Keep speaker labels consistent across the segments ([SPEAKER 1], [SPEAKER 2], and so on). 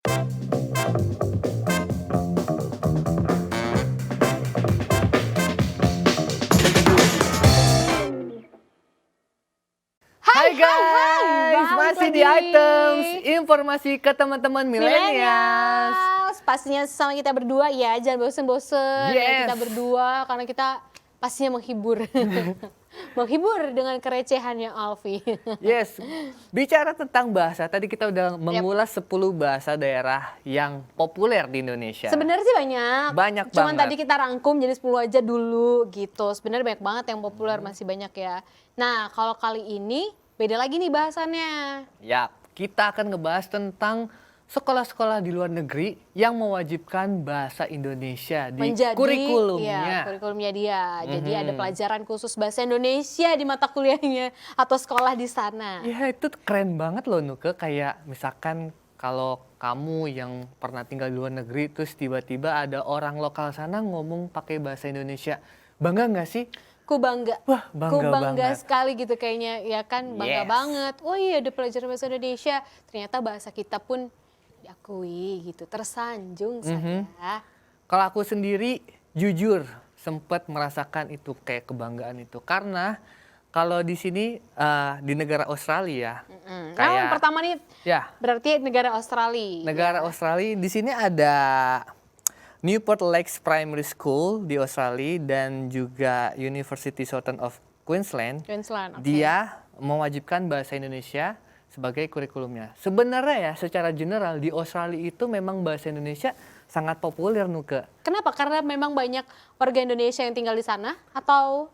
[SPEAKER 1] Hai guys, masih di items informasi ke teman-teman milenials.
[SPEAKER 2] Pastinya sama kita berdua ya, jangan bosen-bosen ya kita
[SPEAKER 1] Yes.
[SPEAKER 2] berdua karena kita pastinya menghibur. Menghibur dengan kerecehannya Alfi.
[SPEAKER 1] Yes, bicara tentang bahasa, tadi kita udah mengulas 10 bahasa daerah yang populer di Indonesia.
[SPEAKER 2] Sebenarnya sih banyak.
[SPEAKER 1] Banyak
[SPEAKER 2] Cuman
[SPEAKER 1] banget.
[SPEAKER 2] tadi kita rangkum jadi 10 aja dulu gitu. Sebenarnya banyak banget yang populer, masih banyak ya. Nah, kalau kali ini beda lagi nih bahasannya.
[SPEAKER 1] Ya, kita akan ngebahas tentang sekolah-sekolah di luar negeri yang mewajibkan bahasa Indonesia di kurikulumnya.
[SPEAKER 2] Iya, kurikulumnya dia. Jadi ada pelajaran khusus bahasa Indonesia di mata kuliahnya atau sekolah di sana.
[SPEAKER 1] Ya itu keren banget loh Nuke, kayak misalkan kalau kamu yang pernah tinggal di luar negeri terus tiba-tiba ada orang lokal sana ngomong pakai bahasa Indonesia, bangga nggak sih?
[SPEAKER 2] Ku bangga.
[SPEAKER 1] Wah, bangga
[SPEAKER 2] Ku bangga
[SPEAKER 1] banget.
[SPEAKER 2] sekali gitu kayaknya, ya kan, bangga
[SPEAKER 1] Yes.
[SPEAKER 2] banget. Oh iya ada pelajaran bahasa Indonesia, ternyata bahasa kita pun diakui gitu, tersanjung saya.
[SPEAKER 1] Kalau aku sendiri jujur sempat merasakan itu kayak kebanggaan itu karena kalau di sini di negara Australia
[SPEAKER 2] Nah, yang pertama nih
[SPEAKER 1] ya
[SPEAKER 2] berarti negara Australia.
[SPEAKER 1] negara Australia di sini ada Newport Lakes Primary School di Australia dan juga University Southern of Queensland.
[SPEAKER 2] Queensland, oke.
[SPEAKER 1] Dia mewajibkan bahasa Indonesia sebagai kurikulumnya. Sebenarnya ya secara general di Australia itu memang bahasa Indonesia sangat populer Nuke.
[SPEAKER 2] Kenapa? Karena memang banyak warga Indonesia yang tinggal di sana atau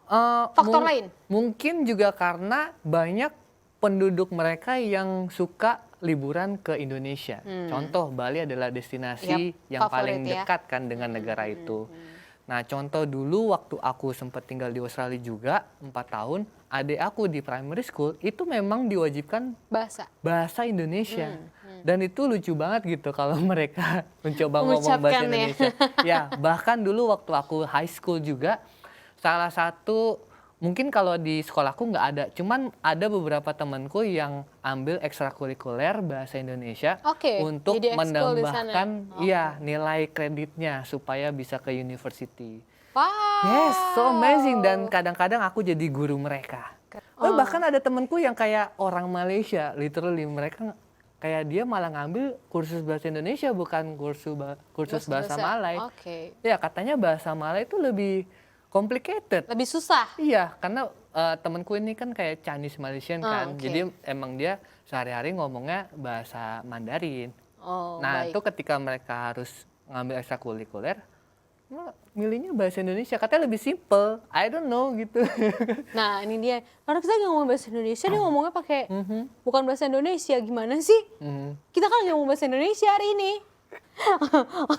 [SPEAKER 2] faktor lain?
[SPEAKER 1] Mungkin juga karena banyak penduduk mereka yang suka liburan ke Indonesia. Contoh Bali adalah destinasi yang
[SPEAKER 2] favorit
[SPEAKER 1] paling
[SPEAKER 2] ya.
[SPEAKER 1] dekat kan dengan negara itu. Nah contoh dulu waktu aku sempat tinggal di Australia juga 4 tahun, adik aku di primary school itu memang diwajibkan bahasa Indonesia. Dan itu lucu banget gitu kalau mereka mencoba ngomong bahasa
[SPEAKER 2] Mengucapkan ya.
[SPEAKER 1] Indonesia. Ya, bahkan dulu waktu aku high school juga salah satu mungkin kalau di sekolahku nggak ada, cuman ada beberapa temanku yang ambil ekstrakurikuler bahasa Indonesia
[SPEAKER 2] Oke,
[SPEAKER 1] untuk
[SPEAKER 2] jadi ekskul di sana.
[SPEAKER 1] menambahkan iya nilai kreditnya supaya bisa ke university.
[SPEAKER 2] Wow.
[SPEAKER 1] Yes, so amazing dan kadang-kadang aku jadi guru mereka. Bahkan ada temanku yang kayak orang Malaysia, literally mereka kayak dia malah ngambil kursus bahasa Indonesia bukan kursus bahasa Malay.
[SPEAKER 2] Oke.
[SPEAKER 1] Ya katanya bahasa Malay itu lebih complicated.
[SPEAKER 2] Lebih susah.
[SPEAKER 1] Iya, karena temanku ini kan kayak Chinese Malaysian kan,
[SPEAKER 2] oke.
[SPEAKER 1] jadi emang dia sehari-hari ngomongnya bahasa Mandarin.
[SPEAKER 2] Oh,
[SPEAKER 1] Nah
[SPEAKER 2] baik.
[SPEAKER 1] itu ketika mereka harus ngambil ekstrakurikuler, milihnya bahasa Indonesia, katanya lebih simple. I don't know gitu.
[SPEAKER 2] Nah ini dia, karena kita nggak ngomong bahasa Indonesia, dia ngomongnya pakai bukan bahasa Indonesia, gimana sih? Kita kan nggak ngomong bahasa Indonesia hari ini.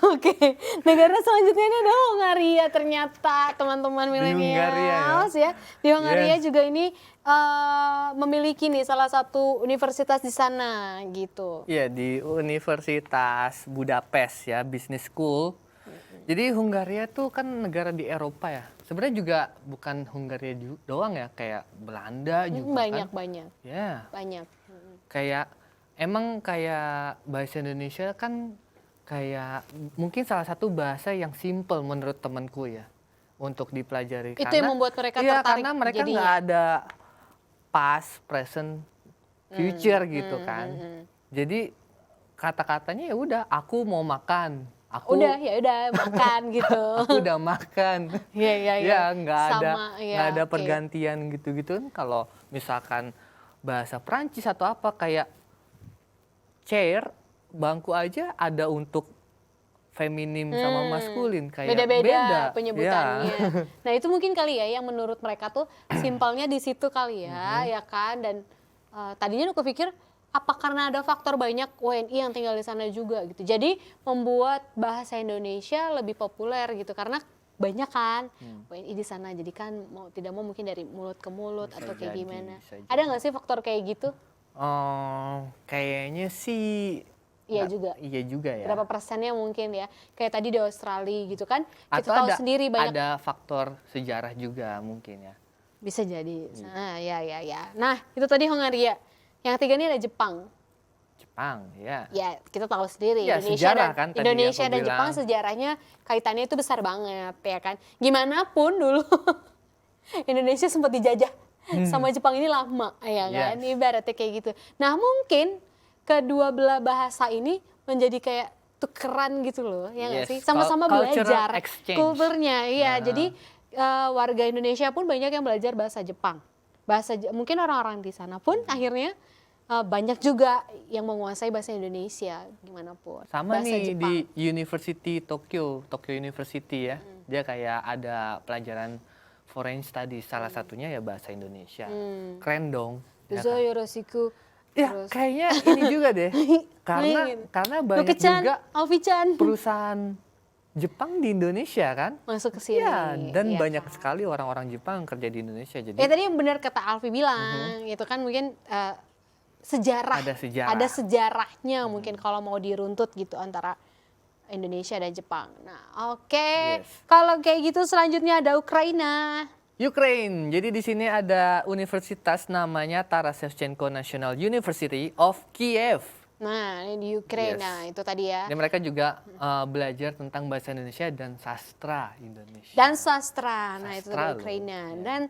[SPEAKER 2] Oke, negara selanjutnya ini ada Hongaria ternyata teman-teman milenials ya. Di Hongaria
[SPEAKER 1] Yes.
[SPEAKER 2] juga ini memiliki nih salah satu universitas di sana gitu.
[SPEAKER 1] Iya di Universitas Budapest ya, Business School. Jadi Hungaria tuh kan negara di Eropa ya. Sebenarnya juga bukan Hungaria doang ya, kayak Belanda juga
[SPEAKER 2] Banyak
[SPEAKER 1] kan.
[SPEAKER 2] banyak
[SPEAKER 1] Ya,
[SPEAKER 2] banyak.
[SPEAKER 1] kayak emang kayak bahasa Indonesia kan kayak mungkin salah satu bahasa yang simple menurut temanku ya untuk dipelajari.
[SPEAKER 2] Itu yang membuat mereka
[SPEAKER 1] iya,
[SPEAKER 2] tertarik
[SPEAKER 1] karena mereka
[SPEAKER 2] jadinya.
[SPEAKER 1] nggak ada past, present, future gitu kan. Jadi kata-katanya ya udah aku mau makan, aku
[SPEAKER 2] Udah ya udah makan gitu.
[SPEAKER 1] aku udah makan.
[SPEAKER 2] Iya iya iya.
[SPEAKER 1] Ya nggak ada
[SPEAKER 2] Sama, ya,
[SPEAKER 1] nggak ada
[SPEAKER 2] oke.
[SPEAKER 1] pergantian gitu-gitu. Kalau misalkan bahasa Prancis atau apa kayak chair, bangku aja ada untuk feminim sama maskulin kayak
[SPEAKER 2] Beda-beda
[SPEAKER 1] beda.
[SPEAKER 2] penyebutannya.
[SPEAKER 1] Ya.
[SPEAKER 2] Nah itu mungkin kali ya yang menurut mereka tuh simpelnya di situ kali ya, ya kan. Dan tadinya aku pikir apa karena ada faktor banyak WNI yang tinggal di sana juga gitu. Jadi membuat bahasa Indonesia lebih populer gitu karena banyak kan WNI di sana. Jadi kan mau tidak mau mungkin dari mulut ke mulut
[SPEAKER 1] Bisa
[SPEAKER 2] atau kayak
[SPEAKER 1] jadi,
[SPEAKER 2] gimana.
[SPEAKER 1] bisa
[SPEAKER 2] Ada nggak sih faktor kayak gitu?
[SPEAKER 1] Kayaknya sih
[SPEAKER 2] Iya juga.
[SPEAKER 1] iya juga ya.
[SPEAKER 2] Berapa persennya mungkin ya. Kayak tadi di Australia gitu kan. Kita
[SPEAKER 1] Atau
[SPEAKER 2] tahu
[SPEAKER 1] ada,
[SPEAKER 2] sendiri banyak.
[SPEAKER 1] ada faktor sejarah juga mungkin ya.
[SPEAKER 2] Bisa jadi. Nah, ya. Nah, itu tadi Hongaria. Yang ketiga ini ada Jepang.
[SPEAKER 1] Jepang, ya.
[SPEAKER 2] Ya, kita tahu sendiri
[SPEAKER 1] Ya,
[SPEAKER 2] Indonesia
[SPEAKER 1] sejarah
[SPEAKER 2] dan
[SPEAKER 1] kan tadi
[SPEAKER 2] Indonesia
[SPEAKER 1] aku
[SPEAKER 2] dan
[SPEAKER 1] bilang.
[SPEAKER 2] Jepang sejarahnya kaitannya itu besar banget ya kan. Gimana pun dulu Indonesia sempat dijajah sama Jepang ini lama ya kan.
[SPEAKER 1] Yes.
[SPEAKER 2] Ibaratnya kayak gitu. Nah, mungkin kedua belah bahasa ini menjadi kayak tukeran gitu loh, ya nggak
[SPEAKER 1] Yes,
[SPEAKER 2] sih? Sama-sama
[SPEAKER 1] cultural
[SPEAKER 2] belajar
[SPEAKER 1] exchange.
[SPEAKER 2] kulturnya, iya. Jadi warga Indonesia pun banyak yang belajar bahasa Jepang. Mungkin orang-orang di sana pun akhirnya banyak juga yang menguasai bahasa Indonesia, gimana pun.
[SPEAKER 1] Sama
[SPEAKER 2] bahasa
[SPEAKER 1] nih
[SPEAKER 2] Jepang.
[SPEAKER 1] di University Tokyo University ya. Dia kayak ada pelajaran foreign studies, salah satunya ya bahasa Indonesia. Keren dong. Ya
[SPEAKER 2] Dozo
[SPEAKER 1] kan?
[SPEAKER 2] yoroshiku.
[SPEAKER 1] Ya,
[SPEAKER 2] Terus
[SPEAKER 1] kayaknya ini juga deh. karena banyak
[SPEAKER 2] Luke-chan,
[SPEAKER 1] juga
[SPEAKER 2] Alfi-chan
[SPEAKER 1] perusahaan Jepang di Indonesia kan.
[SPEAKER 2] masuk ke sini.
[SPEAKER 1] Ya, dan
[SPEAKER 2] ya
[SPEAKER 1] banyak
[SPEAKER 2] kan?
[SPEAKER 1] sekali orang-orang Jepang yang kerja di Indonesia. Jadi
[SPEAKER 2] Ya tadi yang benar kata Alfi bilang, itu kan mungkin sejarah.
[SPEAKER 1] Ada sejarah.
[SPEAKER 2] Ada sejarahnya mungkin kalau mau diruntut gitu antara Indonesia dan Jepang. Nah, oke.
[SPEAKER 1] Yes.
[SPEAKER 2] Kalau kayak gitu selanjutnya ada Ukraina.
[SPEAKER 1] Ukraine. Jadi di sini ada universitas namanya Taras Shevchenko National University of Kiev.
[SPEAKER 2] Nah, ini di Ukraina itu tadi ya.
[SPEAKER 1] Dan mereka juga belajar tentang bahasa Indonesia dan sastra Indonesia.
[SPEAKER 2] Dan sastra. Nah, itu
[SPEAKER 1] Sastra
[SPEAKER 2] tadi
[SPEAKER 1] loh.
[SPEAKER 2] Ukraina. Dan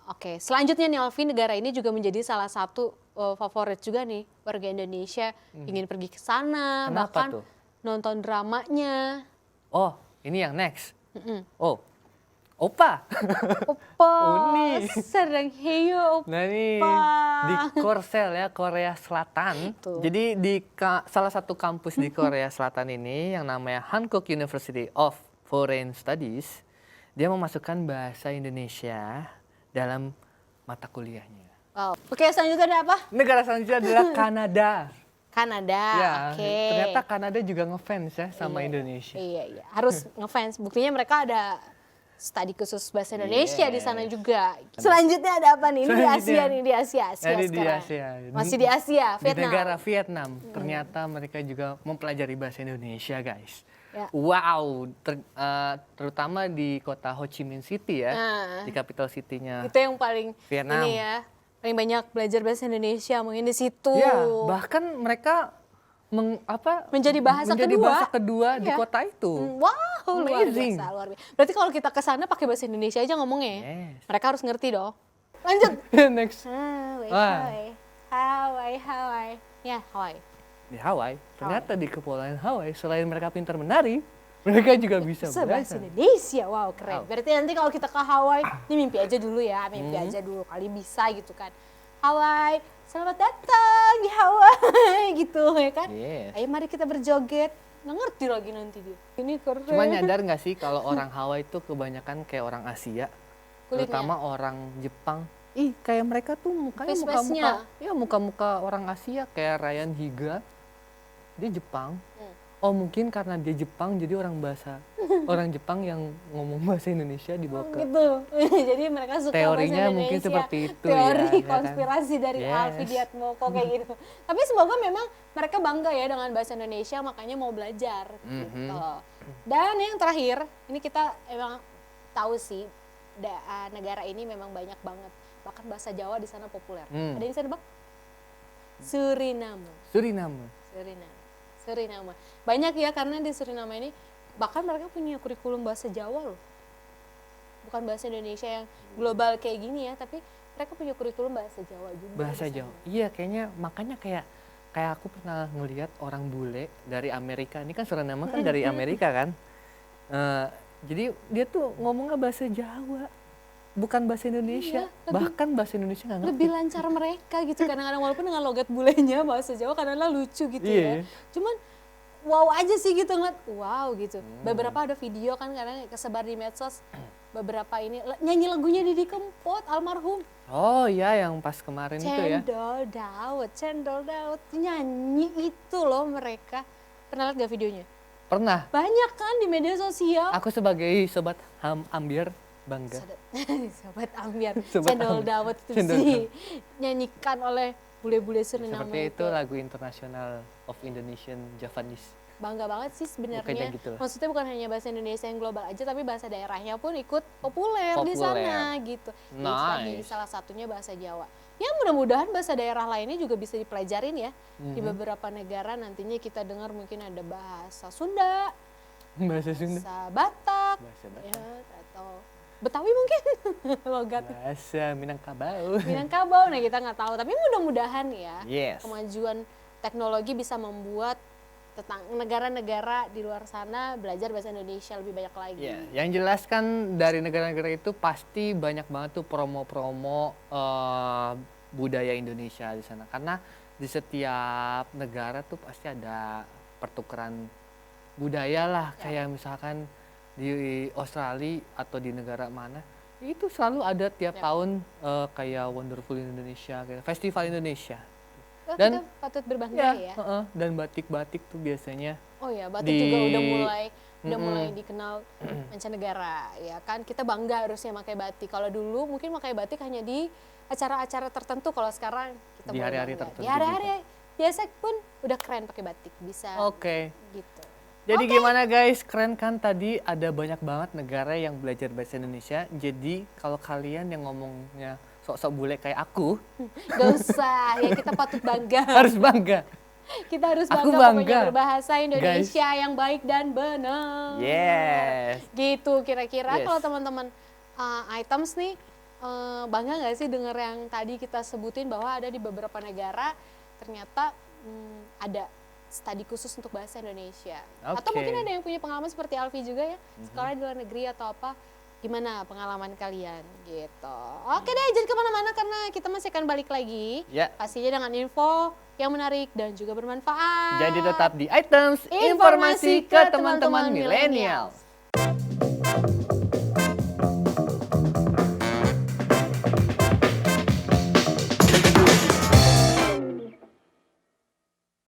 [SPEAKER 2] oke, selanjutnya nih Alfi, negara ini juga menjadi salah satu favorit juga nih warga Indonesia ingin pergi ke sana,
[SPEAKER 1] Kenapa
[SPEAKER 2] bahkan
[SPEAKER 1] tuh?
[SPEAKER 2] nonton dramanya.
[SPEAKER 1] Oh, ini yang next. Oh, Opa.
[SPEAKER 2] Opa,
[SPEAKER 1] Uni.
[SPEAKER 2] serang heyo opa.
[SPEAKER 1] Nah ini di Korsel ya, Korea Selatan.
[SPEAKER 2] Tuh.
[SPEAKER 1] Jadi di salah satu kampus di Korea Selatan ini yang namanya Hankook University of Foreign Studies, dia memasukkan bahasa Indonesia dalam mata kuliahnya.
[SPEAKER 2] Wow. Oke, selanjutnya ada apa?
[SPEAKER 1] Negara selanjutnya adalah Kanada.
[SPEAKER 2] Kanada.
[SPEAKER 1] Ya,
[SPEAKER 2] Oke.
[SPEAKER 1] ternyata Kanada juga ngefans ya sama
[SPEAKER 2] Iya,
[SPEAKER 1] Indonesia.
[SPEAKER 2] Iya. Harus ngefans. Buktinya mereka ada studi khusus bahasa Indonesia di sana juga. Selanjutnya ada apa nih? Ini di Asia nih, di Asia
[SPEAKER 1] Jadi di
[SPEAKER 2] sekarang.
[SPEAKER 1] Asia.
[SPEAKER 2] Masih di Asia,
[SPEAKER 1] Di
[SPEAKER 2] Vietnam.
[SPEAKER 1] negara Vietnam, ternyata mereka juga mempelajari bahasa Indonesia, guys.
[SPEAKER 2] Ya.
[SPEAKER 1] Wow, terutama di kota Ho Chi Minh City ya,
[SPEAKER 2] Nah.
[SPEAKER 1] di capital city-nya.
[SPEAKER 2] Itu yang paling
[SPEAKER 1] Vietnam.
[SPEAKER 2] ini ya, paling banyak belajar bahasa Indonesia mungkin di situ.
[SPEAKER 1] Ya, bahkan mereka
[SPEAKER 2] Menjadi bahasa
[SPEAKER 1] kedua di
[SPEAKER 2] Iya.
[SPEAKER 1] kota itu.
[SPEAKER 2] Wow, luar
[SPEAKER 1] Amazing.
[SPEAKER 2] biasa, luar biasa. Berarti kalau kita ke sana pakai bahasa Indonesia aja ngomongnya ya.
[SPEAKER 1] Yes.
[SPEAKER 2] Mereka harus ngerti dong. Lanjut.
[SPEAKER 1] Next. Wah.
[SPEAKER 2] Hawaii. Ya, Hawaii.
[SPEAKER 1] Di Hawaii, ternyata di kepulauan Hawaii selain mereka pintar menari, mereka juga bisa
[SPEAKER 2] Bahasa
[SPEAKER 1] bahasa.
[SPEAKER 2] Indonesia, wow keren.
[SPEAKER 1] Wow.
[SPEAKER 2] Berarti nanti kalau kita ke Hawaii, ini mimpi aja dulu ya, mimpi aja dulu kali bisa gitu kan. Hawaii, selamat datang di Hawaii gitu ya kan.
[SPEAKER 1] Yes.
[SPEAKER 2] Ayo mari kita berjoget. Nggak ngerti lagi nanti dia. Ini keren.
[SPEAKER 1] Cuma nyadar nggak sih kalau orang Hawaii itu kebanyakan kayak orang Asia,
[SPEAKER 2] Kulitnya.
[SPEAKER 1] terutama orang Jepang. Ih, kayak mereka tuh mukanya
[SPEAKER 2] Face-face-nya.
[SPEAKER 1] muka-muka orang Asia kayak Ryan Higa. Dia Jepang. Oh, mungkin karena dia Jepang jadi orang Jepang yang ngomong bahasa Indonesia dibawa ke
[SPEAKER 2] Gitu. Jadi mereka suka
[SPEAKER 1] teorinya
[SPEAKER 2] bahasa
[SPEAKER 1] mungkin
[SPEAKER 2] Indonesia.
[SPEAKER 1] seperti itu
[SPEAKER 2] Teori
[SPEAKER 1] ya kan?
[SPEAKER 2] konspirasi dari
[SPEAKER 1] Yes.
[SPEAKER 2] Alfi Diatmoko kayak gitu. Tapi semoga memang mereka bangga ya dengan bahasa Indonesia, makanya mau belajar gitu. Dan yang terakhir, ini kita emang tahu sih negara ini memang banyak banget. Bahkan bahasa Jawa di sana populer. Ada yang bisa nebak? Suriname. Suriname. Banyak ya, karena di Suriname ini bahkan mereka punya kurikulum bahasa Jawa loh. Bukan bahasa Indonesia yang global kayak gini ya, tapi mereka punya kurikulum bahasa Jawa juga.
[SPEAKER 1] bahasa
[SPEAKER 2] di sana.
[SPEAKER 1] Jawa. Iya, kayaknya makanya kayak aku pernah ngelihat orang bule dari Amerika. Ini kan Suriname kan dari Amerika kan. Jadi dia tuh ngomongnya bahasa Jawa, bukan bahasa Indonesia.
[SPEAKER 2] Iya,
[SPEAKER 1] Bahkan bahasa Indonesia nggak ngerti.
[SPEAKER 2] Lebih lancar mereka gitu kadang-kadang, walaupun dengan logat bulenya bahasa Jawa kadang-kadang lucu gitu
[SPEAKER 1] Iya.
[SPEAKER 2] ya. Cuman wow aja sih gitu ngeliat, wow gitu. Beberapa ada video kan kadang kesebar di medsos, beberapa ini nyanyi lagunya Didi Kempot almarhum.
[SPEAKER 1] Oh iya, yang pas kemarin itu ya.
[SPEAKER 2] Cendol Dawet nyanyi itu loh mereka. Pernah lihat gak videonya?
[SPEAKER 1] Pernah.
[SPEAKER 2] Banyak kan di media sosial.
[SPEAKER 1] Aku sebagai sobat Ambiar bangga.
[SPEAKER 2] Sobat Ambiar,
[SPEAKER 1] Sobat
[SPEAKER 2] Cendol
[SPEAKER 1] Ambiar.
[SPEAKER 2] Dawet itu
[SPEAKER 1] Cendol
[SPEAKER 2] nyanyikan oleh bule-bule Suriname
[SPEAKER 1] Seperti itu lagu internasional of Indonesian Javanese.
[SPEAKER 2] bangga banget sih sebenarnya.
[SPEAKER 1] gitu.
[SPEAKER 2] Maksudnya bukan hanya bahasa Indonesia yang global aja, tapi bahasa daerahnya pun ikut populer di sana gitu. Itu tadi salah satunya bahasa Jawa. Ya mudah-mudahan bahasa daerah lainnya juga bisa dipelajarin ya. Di beberapa negara nantinya kita dengar mungkin ada bahasa Sunda,
[SPEAKER 1] bahasa
[SPEAKER 2] Batak, ya, atau Betawi mungkin logat.
[SPEAKER 1] Bahasa Minangkabau.
[SPEAKER 2] Minangkabau, nah kita nggak tahu. Tapi mudah-mudahan ya kemajuan teknologi bisa membuat tentang negara-negara di luar sana belajar bahasa Indonesia lebih banyak lagi.
[SPEAKER 1] Yeah. Yang jelas kan dari negara-negara itu pasti banyak banget tuh promo-promo budaya Indonesia di sana. Karena di setiap negara tuh pasti ada pertukaran budaya lah. Kayak misalkan di Australia atau di negara mana, itu selalu ada tiap tahun kayak Wonderful Indonesia, kayak Festival Indonesia.
[SPEAKER 2] Dan kita patut berbangga ya.
[SPEAKER 1] Dan batik-batik tuh biasanya.
[SPEAKER 2] Oh ya, batik juga udah mulai dikenal mancanegara ya kan. Kita bangga harusnya pakai batik. Kalau dulu mungkin pakai batik hanya di acara-acara tertentu, kalau sekarang kita
[SPEAKER 1] di hari-hari tertentu.
[SPEAKER 2] Di hari-hari biasa pun udah keren pakai batik, bisa. Gitu.
[SPEAKER 1] Jadi gimana guys, keren kan tadi ada banyak banget negara yang belajar bahasa Indonesia. Jadi kalau kalian yang ngomongnya sok-sok bule kayak aku,
[SPEAKER 2] gak usah, ya kita patut bangga.
[SPEAKER 1] Harus bangga.
[SPEAKER 2] Kita harus bangga pokoknya berbahasa Indonesia guys, yang baik dan benar.
[SPEAKER 1] Yes.
[SPEAKER 2] Gitu kira-kira kalau teman-teman items nih, bangga gak sih denger yang tadi kita sebutin bahwa ada di beberapa negara ternyata ada studi khusus untuk bahasa Indonesia. Atau mungkin ada yang punya pengalaman seperti Alfi juga ya, sekolah di luar negeri atau apa. Gimana pengalaman kalian gitu. Oke deh, jangan kemana-mana karena kita masih akan balik lagi. Pastinya dengan info yang menarik dan juga bermanfaat.
[SPEAKER 1] Jadi tetap di Items Informasi ke teman-teman milenial.